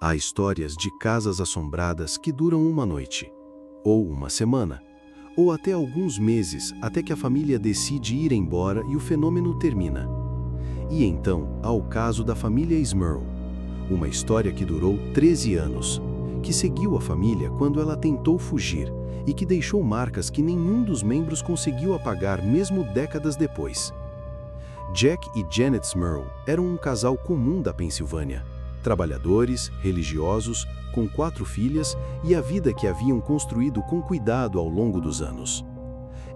Há histórias de casas assombradas que duram uma noite, ou uma semana, ou até alguns meses até que a família decide ir embora e o fenômeno termina. E então há o caso da família Smurl, uma história que durou 13 anos, que seguiu a família quando ela tentou fugir e que deixou marcas que nenhum dos membros conseguiu apagar mesmo décadas depois. Jack e Janet Smurl eram um casal comum da Pensilvânia, trabalhadores, religiosos, com 4 filhas e a vida que haviam construído com cuidado ao longo dos anos.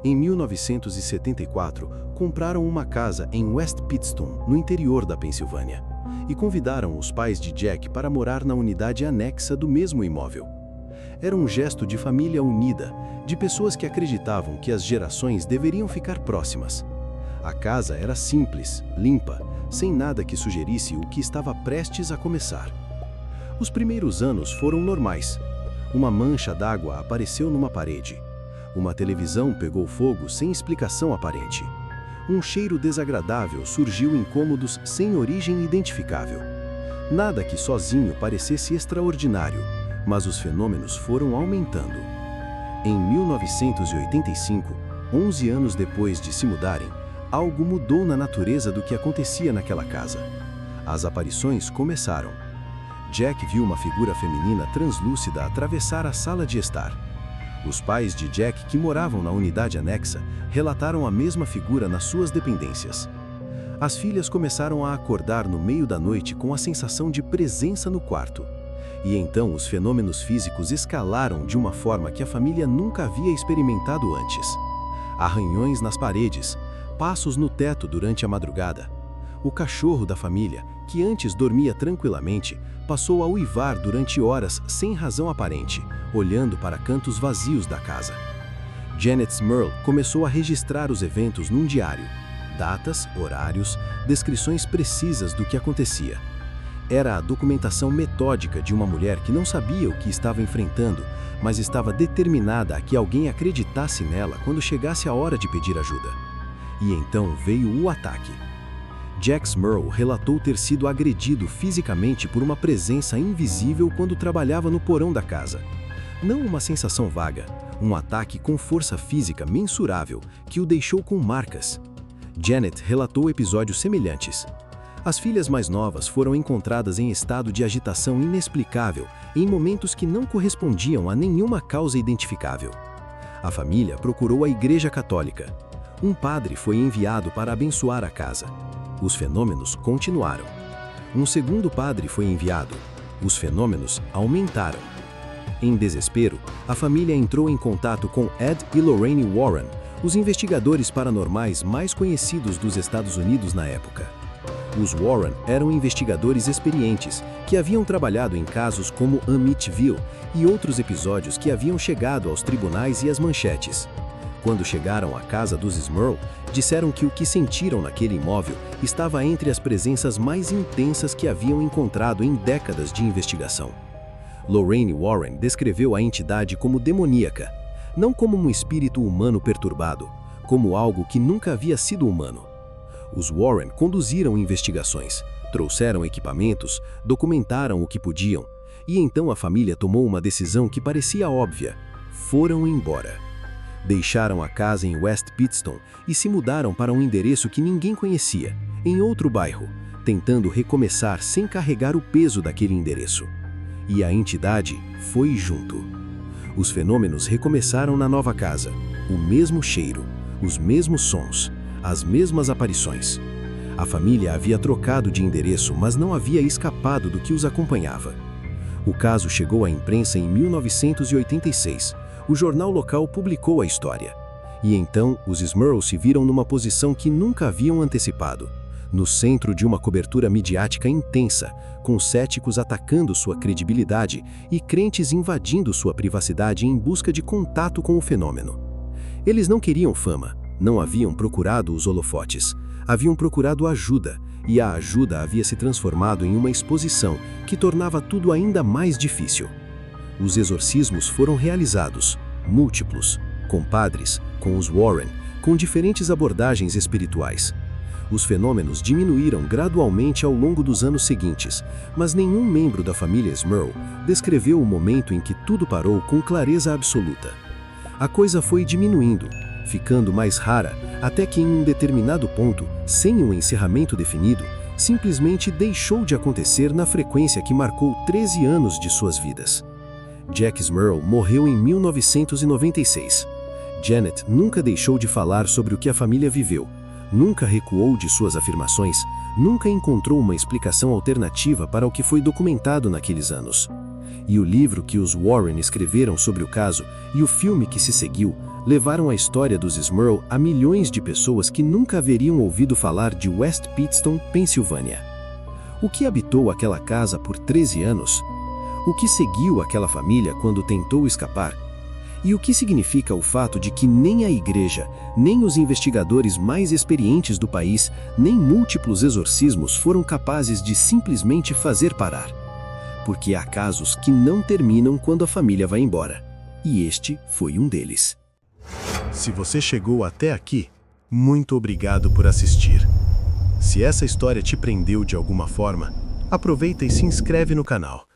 Em 1974, compraram uma casa em West Pittston, no interior da Pensilvânia, e convidaram os pais de Jack para morar na unidade anexa do mesmo imóvel. Era um gesto de família unida, de pessoas que acreditavam que as gerações deveriam ficar próximas. A casa era simples, limpa, sem nada que sugerisse o que estava prestes a começar. Os primeiros anos foram normais. Uma mancha d'água apareceu numa parede. Uma televisão pegou fogo sem explicação aparente. Um cheiro desagradável surgiu em cômodos sem origem identificável. Nada que sozinho parecesse extraordinário, mas os fenômenos foram aumentando. Em 1985, 11 anos depois de se mudarem, algo mudou na natureza do que acontecia naquela casa. As aparições começaram. Jack viu uma figura feminina translúcida atravessar a sala de estar. Os pais de Jack, que moravam na unidade anexa, relataram a mesma figura nas suas dependências. As filhas começaram a acordar no meio da noite com a sensação de presença no quarto. E então os fenômenos físicos escalaram de uma forma que a família nunca havia experimentado antes. Arranhões nas paredes, passos no teto durante a madrugada. O cachorro da família, que antes dormia tranquilamente, passou a uivar durante horas sem razão aparente, olhando para cantos vazios da casa. Janet Smurl começou a registrar os eventos num diário. Datas, horários, descrições precisas do que acontecia. Era a documentação metódica de uma mulher que não sabia o que estava enfrentando, mas estava determinada a que alguém acreditasse nela quando chegasse a hora de pedir ajuda. E então veio o ataque. Jack Smurl relatou ter sido agredido fisicamente por uma presença invisível quando trabalhava no porão da casa. Não uma sensação vaga, um ataque com força física mensurável que o deixou com marcas. Janet relatou episódios semelhantes. As filhas mais novas foram encontradas em estado de agitação inexplicável, em momentos que não correspondiam a nenhuma causa identificável. A família procurou a Igreja Católica. Um padre foi enviado para abençoar a casa. Os fenômenos continuaram. Um segundo padre foi enviado. Os fenômenos aumentaram. Em desespero, a família entrou em contato com Ed e Lorraine Warren, os investigadores paranormais mais conhecidos dos Estados Unidos na época. Os Warren eram investigadores experientes que haviam trabalhado em casos como Amityville e outros episódios que haviam chegado aos tribunais e às manchetes. Quando chegaram à casa dos Smurl, disseram que o que sentiram naquele imóvel estava entre as presenças mais intensas que haviam encontrado em décadas de investigação. Lorraine Warren descreveu a entidade como demoníaca, não como um espírito humano perturbado, como algo que nunca havia sido humano. Os Warren conduziram investigações, trouxeram equipamentos, documentaram o que podiam, e então a família tomou uma decisão que parecia óbvia: foram embora. Deixaram a casa em West Pittston e se mudaram para um endereço que ninguém conhecia, em outro bairro, tentando recomeçar sem carregar o peso daquele endereço. E a entidade foi junto. Os fenômenos recomeçaram na nova casa, o mesmo cheiro, os mesmos sons, as mesmas aparições. A família havia trocado de endereço, mas não havia escapado do que os acompanhava. O caso chegou à imprensa em 1986. O jornal local publicou a história. E então, os Smurl se viram numa posição que nunca haviam antecipado, no centro de uma cobertura midiática intensa, com céticos atacando sua credibilidade e crentes invadindo sua privacidade em busca de contato com o fenômeno. Eles não queriam fama, não haviam procurado os holofotes, haviam procurado ajuda, e a ajuda havia se transformado em uma exposição que tornava tudo ainda mais difícil. Os exorcismos foram realizados, múltiplos, com padres, com os Warren, com diferentes abordagens espirituais. Os fenômenos diminuíram gradualmente ao longo dos anos seguintes, mas nenhum membro da família Smurl descreveu o momento em que tudo parou com clareza absoluta. A coisa foi diminuindo, ficando mais rara, até que em um determinado ponto, sem um encerramento definido, simplesmente deixou de acontecer na frequência que marcou 13 anos de suas vidas. Jack Smurl morreu em 1996. Janet nunca deixou de falar sobre o que a família viveu, nunca recuou de suas afirmações, nunca encontrou uma explicação alternativa para o que foi documentado naqueles anos. E o livro que os Warren escreveram sobre o caso e o filme que se seguiu levaram a história dos Smurl a milhões de pessoas que nunca haveriam ouvido falar de West Pittston, Pensilvânia. O que habitou aquela casa por 13 anos? O que seguiu aquela família quando tentou escapar? E o que significa o fato de que nem a igreja, nem os investigadores mais experientes do país, nem múltiplos exorcismos foram capazes de simplesmente fazer parar? Porque há casos que não terminam quando a família vai embora. E este foi um deles. Se você chegou até aqui, muito obrigado por assistir. Se essa história te prendeu de alguma forma, aproveita e se inscreve no canal.